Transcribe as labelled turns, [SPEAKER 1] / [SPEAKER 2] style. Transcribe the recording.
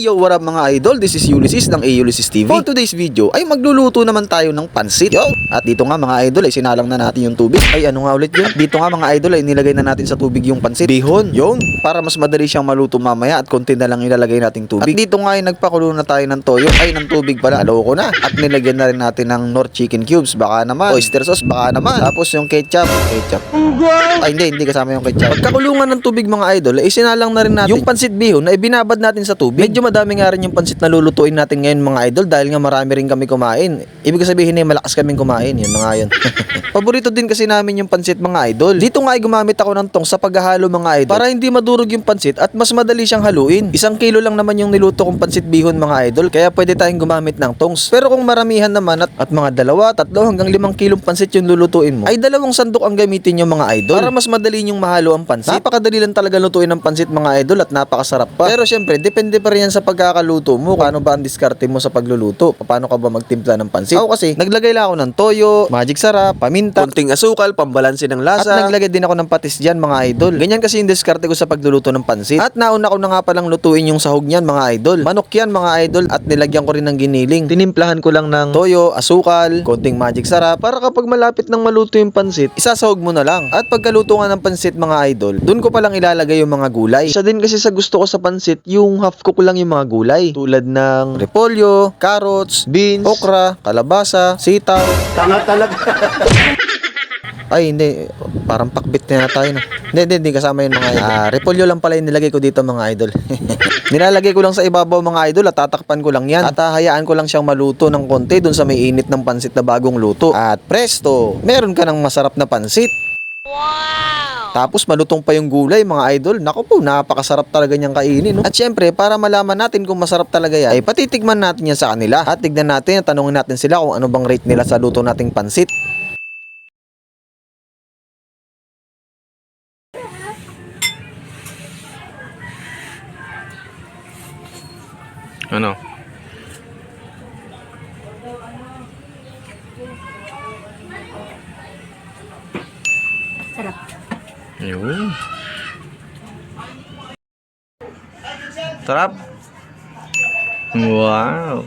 [SPEAKER 1] Hey yo, what up mga idol? This is Ulysses ng Ulysses TV. For today's video ay magluluto naman tayo ng pansit. Yo! At dito nga mga idol ay sinalang na natin yung tubig. Ay ano nga ulit yun? At dito nga mga idol ay nilagay na natin sa tubig yung pansit. Bihon. Yun. Para mas madali siyang maluto mamaya at konti na lang ilalagay nating tubig. At dito nga ay nagpakulo na tayo ng toyo. Ay ng tubig pala. Aloko na. At nilagyan na rin natin ng Knorr chicken cubes. Baka naman. Oyster sauce. Baka naman. Tapos yung ketchup. Ay hindi kasama yung ketchup. Pagkakulungan ng tubig mga idol ay sinalang na rin natin yung pansit bihon na ibinabad natin sa tubig. Medyo madami nga rin yung pansit na lulutuin natin ngayon mga idol dahil nga marami rin kami kumain. Ibig sabihin ay malakas kaming kumain. Yun mga yun. Paborito din kasi namin yung pansit mga idol. Dito nga ay gumamit ako ng tong sa paghahalo mga idol para hindi madurog yung pansit at mas madali siyang haluin. 1 kilo lang naman yung niluto kong pansit bihon mga idol kaya pwede tayong gumamit ng tongs. Pero kung maramihan naman at mga 2, 3 hanggang 5 kilong pansit yung lulutuin mo ay 2 sandok ang gamitin yung mga idol para mas madali yung mahalo ang pansit. Napakadali lang talaga lutuin ng pansit mga idol at napakasarap pa. Pero syempre depende pa rin yan sa pagkakaluto mo. Paano ba ang diskarte mo sa pagluluto? Paano ka ba magtimpla ng pansit? Ako kasi naglagay lang ako ng toyo, magic sarap, paminta, konting asukal, pambalanse ng lasa. At naglagay din ako ng patis dyan mga idol. Ganyan kasi yung diskarte ko sa pagluluto ng pansit. At nauna ko na nga palang lutuin yung sahog niyan mga idol. Manok yan mga idol at nilagyan ko rin ng giniling. Tinimplahan ko lang ng toyo, asukal, konting magic sarap para kapag malapit nang maluto yung pansit, isasahog mo na lang. At pagkaluto nga ng pansit mga idol, dun ko palang ilalagay yung mga gulay. Isa din kasi sa gusto ko sa pansit, yung half cook lang yung mga gulay. Tulad ng repolyo, carrots, beans, okra, kalabasa, sitaw.
[SPEAKER 2] Tanga talaga.
[SPEAKER 1] Ay, hindi. Parang pakbit na tayo na. Hindi kasama yung mga idol. Repolyo lang pala yung nilagay ko dito mga idol. Nilalagay ko lang sa ibabaw mga idol at tatakpan ko lang yan. At hahayaan ko lang siyang maluto ng konti dun sa may init ng pansit na bagong luto. At presto, meron ka ng masarap na pansit. Wow! Tapos malutong pa yung gulay mga idol. Naku po, napakasarap talaga niyang kainin. No? At syempre, para malaman natin kung masarap talaga yan, ay patitikman natin yan sa kanila. At tignan natin, tanungin natin sila kung ano bang rate nila sa luto nating pansit.
[SPEAKER 3] Ano?
[SPEAKER 4] Sarap.
[SPEAKER 3] Yun. Sarap. Wow.